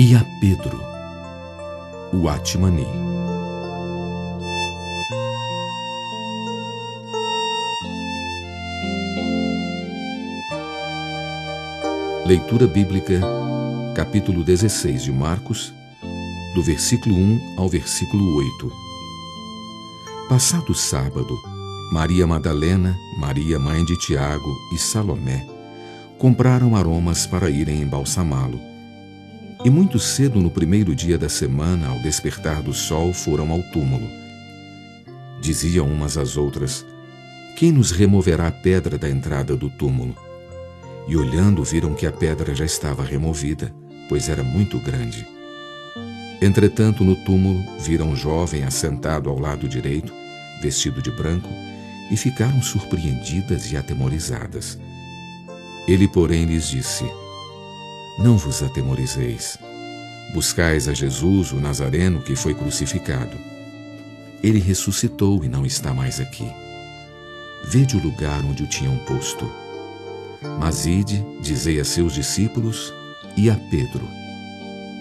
e a Pedro. O Atmani. Leitura bíblica, capítulo 16 de Marcos, do versículo 1 ao versículo 8. Passado o sábado, Maria Madalena, Maria mãe de Tiago e Salomé compraram aromas para irem embalsamá-lo. E muito cedo no primeiro dia da semana, ao despertar do sol, foram ao túmulo. Diziam umas às outras: quem nos removerá a pedra da entrada do túmulo? E olhando viram que a pedra já estava removida, pois era muito grande. Entretanto, no túmulo viram um jovem assentado ao lado direito, vestido de branco, e ficaram surpreendidas e atemorizadas. Ele, porém, lhes disse: não vos atemorizeis. Buscais a Jesus, o Nazareno, que foi crucificado. Ele ressuscitou e não está mais aqui. Vede o lugar onde o tinham posto. Mas ide, dizei a seus discípulos e a Pedro,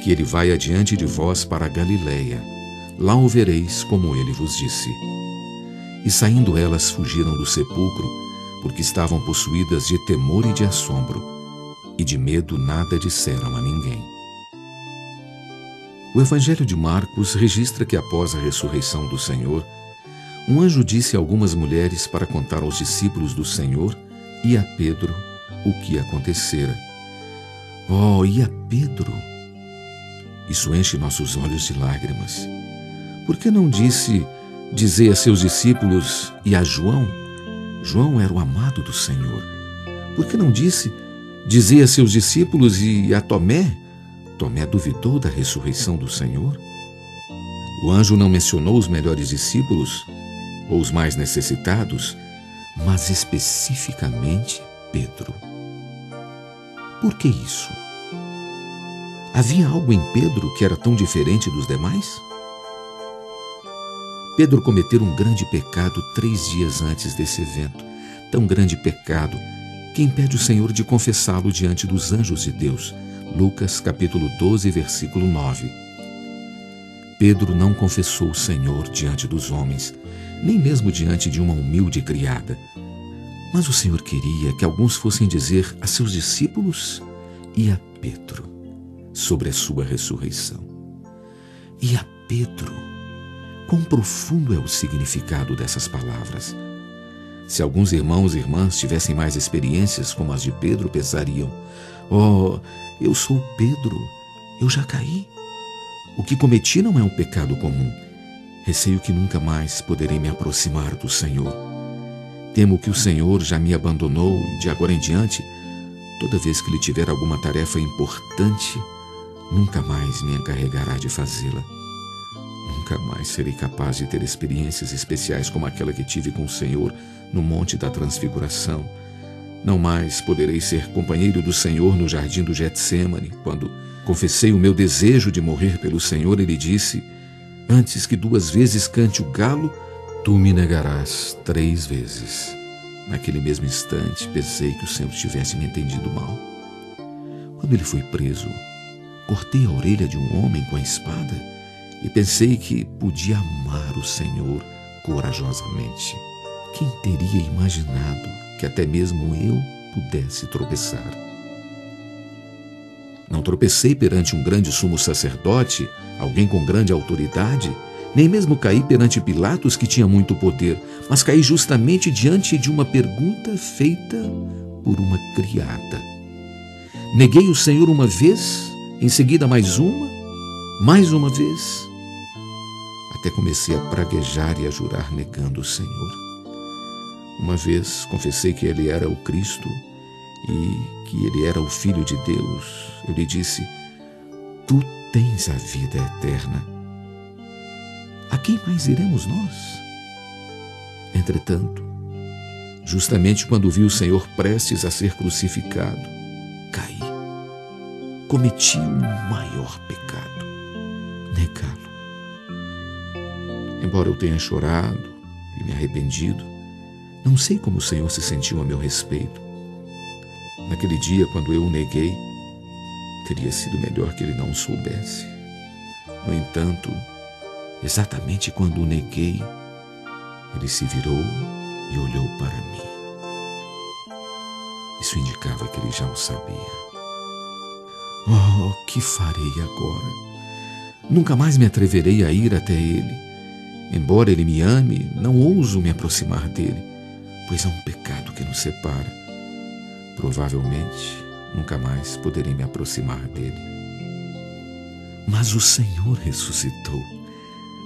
que ele vai adiante de vós para a Galiléia. Lá o vereis, como ele vos disse. E saindo elas fugiram do sepulcro, porque estavam possuídas de temor e de assombro, e de medo nada disseram a ninguém. O Evangelho de Marcos registra que após a ressurreição do Senhor, um anjo disse a algumas mulheres para contar aos discípulos do Senhor e a Pedro o que acontecera. Oh, e a Pedro? Isso enche nossos olhos de lágrimas. Por que não disse: dizei a seus discípulos e a João? João era o amado do Senhor. Por que não disse: dizei a seus discípulos e a Tomé? Tomé duvidou da ressurreição do Senhor. O anjo não mencionou os melhores discípulos ou os mais necessitados, mas especificamente Pedro. Por que isso? Havia algo em Pedro que era tão diferente dos demais? Pedro cometeu um grande pecado 3 dias antes desse evento, tão grande pecado que impede o Senhor de confessá-lo diante dos anjos de Deus. Lucas capítulo 12, versículo 9. Pedro não confessou o Senhor diante dos homens, nem mesmo diante de uma humilde criada. Mas o Senhor queria que alguns fossem dizer a seus discípulos e a Pedro sobre a sua ressurreição. E a Pedro, quão profundo é o significado dessas palavras. Se alguns irmãos e irmãs tivessem mais experiências como as de Pedro, pensariam: oh, eu sou Pedro, eu já caí. O que cometi não é um pecado comum. Receio que nunca mais poderei me aproximar do Senhor. Temo que o Senhor já me abandonou e de agora em diante, toda vez que lhe tiver alguma tarefa importante, nunca mais me encarregará de fazê-la. Nunca mais serei capaz de ter experiências especiais como aquela que tive com o Senhor no Monte da Transfiguração. Não mais poderei ser companheiro do Senhor no jardim do Getsêmani. Quando confessei o meu desejo de morrer pelo Senhor, ele disse: antes que 2 vezes cante o galo, tu me negarás 3 vezes. Naquele mesmo instante, pensei que o Senhor tivesse me entendido mal. Quando ele foi preso, cortei a orelha de um homem com a espada e pensei que podia amar o Senhor corajosamente. Quem teria imaginado que até mesmo eu pudesse tropeçar? Não tropecei perante um grande sumo sacerdote, alguém com grande autoridade, nem mesmo caí perante Pilatos, que tinha muito poder, mas caí justamente diante de uma pergunta feita por uma criada. Neguei o Senhor uma vez, em seguida mais uma vez, até comecei a praguejar e a jurar negando o Senhor. Uma vez confessei que ele era o Cristo e que ele era o Filho de Deus. Eu lhe disse: tu tens a vida eterna. A quem mais iremos nós? Entretanto, justamente quando vi o Senhor prestes a ser crucificado, caí. Cometi o maior pecado: negá-lo. Embora eu tenha chorado e me arrependido, não sei como o Senhor se sentiu a meu respeito. Naquele dia, quando eu o neguei, Teria sido melhor que ele não soubesse. No entanto, exatamente quando o neguei, ele se virou e olhou para mim. Isso indicava que ele já o sabia. Oh, que farei agora? Nunca mais me atreverei a ir até ele. Embora ele me ame, não ouso me aproximar dele, pois há um pecado que nos separa. Provavelmente, nunca mais poderei me aproximar dele. Mas o Senhor ressuscitou.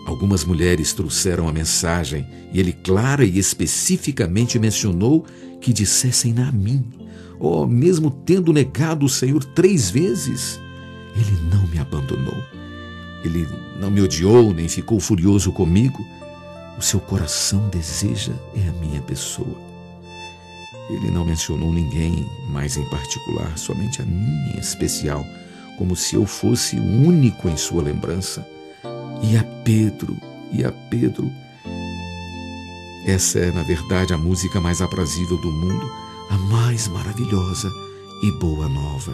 Algumas mulheres trouxeram a mensagem e ele clara e especificamente mencionou que dissessem a mim. Oh, mesmo tendo negado o Senhor 3 vezes, ele não me abandonou. Ele não me odiou nem ficou furioso comigo. O seu coração deseja a minha pessoa. Ele não mencionou ninguém mais em particular, somente a mim em especial, como se eu fosse o único em sua lembrança. E a Pedro. Essa é, na verdade, a música mais aprazível do mundo, a mais maravilhosa e boa nova.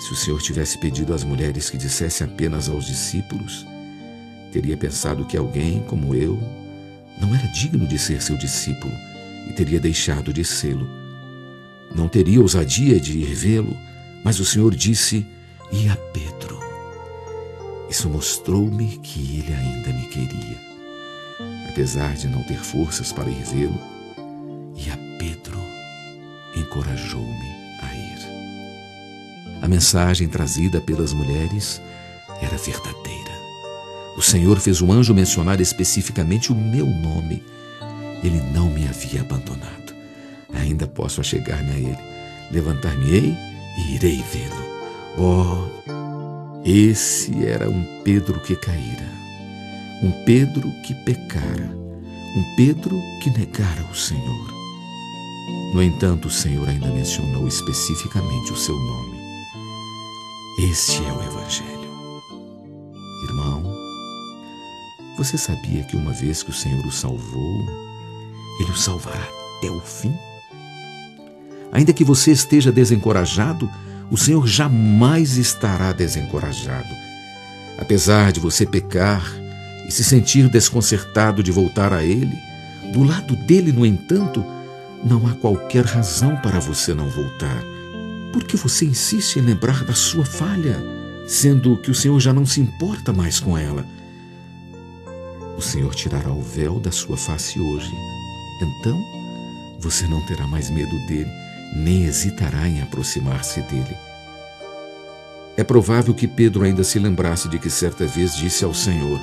Se o Senhor tivesse pedido às mulheres que dissessem apenas aos discípulos, teria pensado que alguém como eu não era digno de ser seu discípulo e teria deixado de sê-lo. Não teria ousadia de ir vê-lo, mas o Senhor disse: "E a Pedro?" Isso mostrou-me que ele ainda me queria, apesar de não ter forças para ir vê-lo. E a Pedro encorajou-me a ir. A mensagem trazida pelas mulheres era verdadeira. O Senhor fez o anjo mencionar especificamente o meu nome. Ele não me havia abandonado. Ainda posso achegar-me a ele, levantar-me-ei e irei vê-lo. Oh, esse era um Pedro que caíra, um Pedro que pecara, um Pedro que negara o Senhor. No entanto, o Senhor ainda mencionou especificamente o seu nome. Este é o Evangelho. Irmão, você sabia que uma vez que o Senhor o salvou, Ele o salvará até o fim? Ainda que você esteja desencorajado, o Senhor jamais estará desencorajado. Apesar de você pecar e se sentir desconcertado de voltar a Ele, do lado dele, no entanto, não há qualquer razão para você não voltar. Por que você insiste em lembrar da sua falha, sendo que o Senhor já não se importa mais com ela? O Senhor tirará o véu da sua face hoje. Então, você não terá mais medo dele, nem hesitará em aproximar-se dele. É provável que Pedro ainda se lembrasse de que certa vez disse ao Senhor: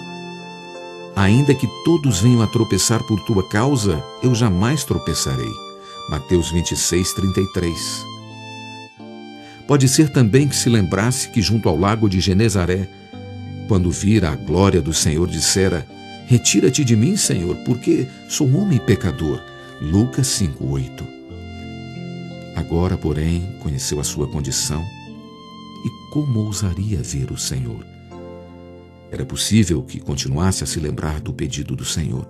"Ainda que todos venham a tropeçar por tua causa, eu jamais tropeçarei." Mateus 26:33. Pode ser também que se lembrasse que junto ao lago de Genezaré, quando vira a glória do Senhor, dissera: "Retira-te de mim, Senhor, porque sou homem pecador." Lucas 5:8. Agora, porém, conheceu a sua condição e como ousaria ver o Senhor? Era possível que continuasse a se lembrar do pedido do Senhor.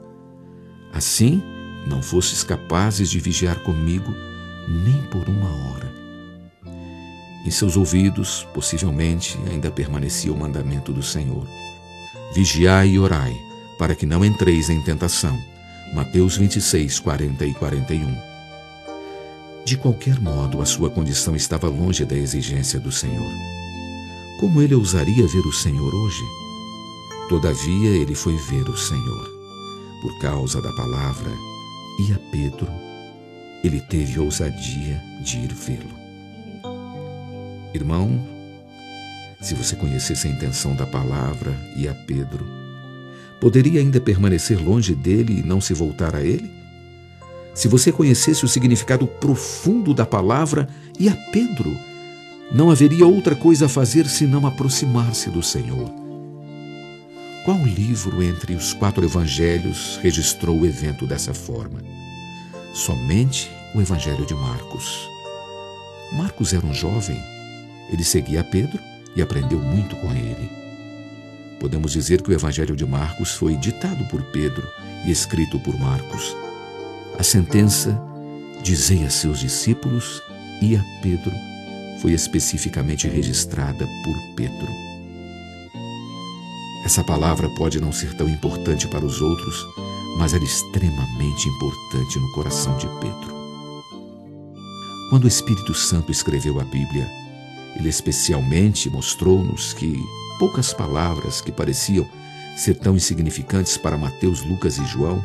Assim, não fostes capazes de vigiar comigo nem por 1 hora. Em seus ouvidos, possivelmente, ainda permanecia o mandamento do Senhor: "Vigiai e orai, para que não entreis em tentação." Mateus 26:40 e 41. De qualquer modo, a sua condição estava longe da exigência do Senhor. Como ele ousaria ver o Senhor hoje? Todavia, ele foi ver o Senhor. Por causa da palavra, e a Pedro, ele teve ousadia de ir vê-lo. Irmão, se você conhecesse a intenção da palavra e a Pedro, poderia ainda permanecer longe dele e não se voltar a ele? Se você conhecesse o significado profundo da palavra e a Pedro, não haveria outra coisa a fazer senão aproximar-se do Senhor. Qual livro entre os 4 evangelhos registrou o evento dessa forma? Somente o Evangelho de Marcos. Marcos era um jovem. Ele seguia a Pedro e aprendeu muito com ele. Podemos dizer que o Evangelho de Marcos foi ditado por Pedro e escrito por Marcos. A sentença: "Dizei a seus discípulos e a Pedro foi especificamente registrada por Pedro. Essa palavra pode não ser tão importante para os outros, mas era extremamente importante no coração de Pedro. Quando o Espírito Santo escreveu a Bíblia, ele especialmente mostrou-nos que poucas palavras que pareciam ser tão insignificantes para Mateus, Lucas e João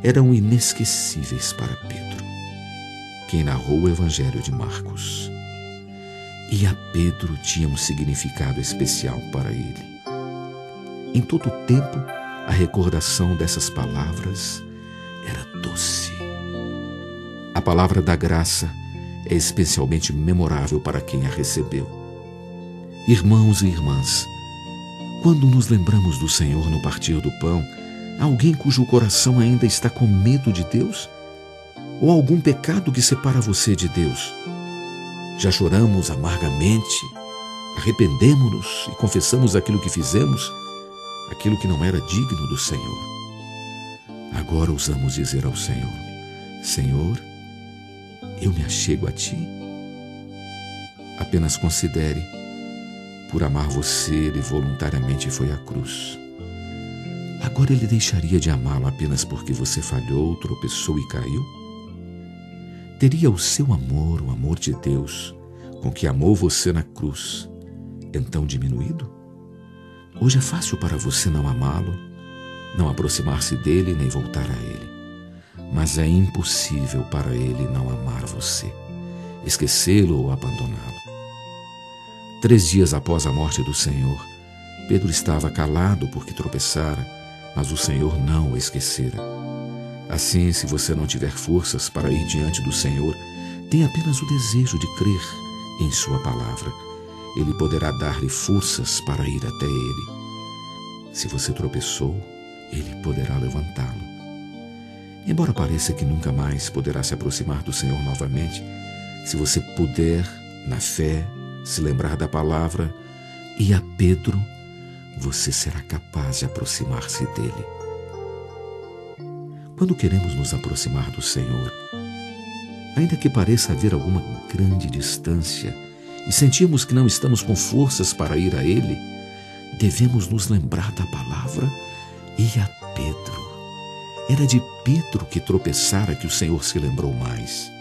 eram inesquecíveis para Pedro, quem narrou o Evangelho de Marcos. E a Pedro tinha um significado especial para ele. Em todo o tempo, a recordação dessas palavras era doce. A palavra da graça é especialmente memorável para quem a recebeu. Irmãos e irmãs, quando nos lembramos do Senhor no partir do pão, há alguém cujo coração ainda está com medo de Deus? Ou algum pecado que separa você de Deus? Já choramos amargamente, arrependemo-nos e confessamos aquilo que fizemos, aquilo que não era digno do Senhor. Agora ousamos dizer ao Senhor: Senhor, eu me achego a Ti. Apenas considere, por amar você, Ele voluntariamente foi à cruz. Agora Ele deixaria de amá-lo apenas porque você falhou, tropeçou e caiu? Teria o seu amor, o amor de Deus, com que amou você na cruz, então diminuído? Hoje é fácil para você não amá-lo, não aproximar-se dele nem voltar a ele. Mas é impossível para ele não amar você, esquecê-lo ou abandoná-lo. 3 dias após a morte do Senhor, Pedro estava calado porque tropeçara, mas o Senhor não o esquecera. Assim, se você não tiver forças para ir diante do Senhor, tenha apenas o desejo de crer em sua palavra. Ele poderá dar-lhe forças para ir até Ele. Se você tropeçou, Ele poderá levantá-lo. Embora pareça que nunca mais poderá se aproximar do Senhor novamente, se você puder, na fé, se lembrar da palavra e a Pedro, você será capaz de aproximar-se dele. Quando queremos nos aproximar do Senhor, ainda que pareça haver alguma grande distância e sentimos que não estamos com forças para ir a Ele, devemos nos lembrar da palavra e a Pedro. Era de Pedro que tropeçara que o Senhor se lembrou mais.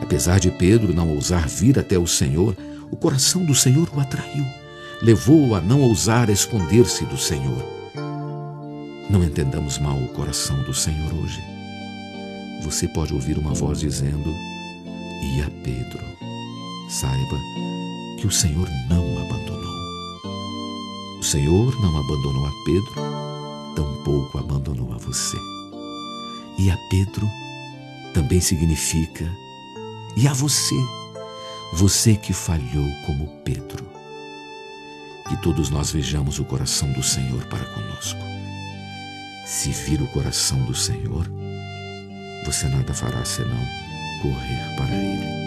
Apesar de Pedro não ousar vir até o Senhor, o coração do Senhor o atraiu, levou-o a não ousar esconder-se do Senhor. Não entendamos mal o coração do Senhor hoje. Você pode ouvir uma voz dizendo: "E a Pedro". Saiba que o Senhor não o abandonou. O Senhor não abandonou a Pedro, tampouco abandonou a você. E a Pedro também significa e a você, você que falhou como Pedro. Que todos nós vejamos o coração do Senhor para conosco. Se vir o coração do Senhor, você nada fará senão correr para Ele.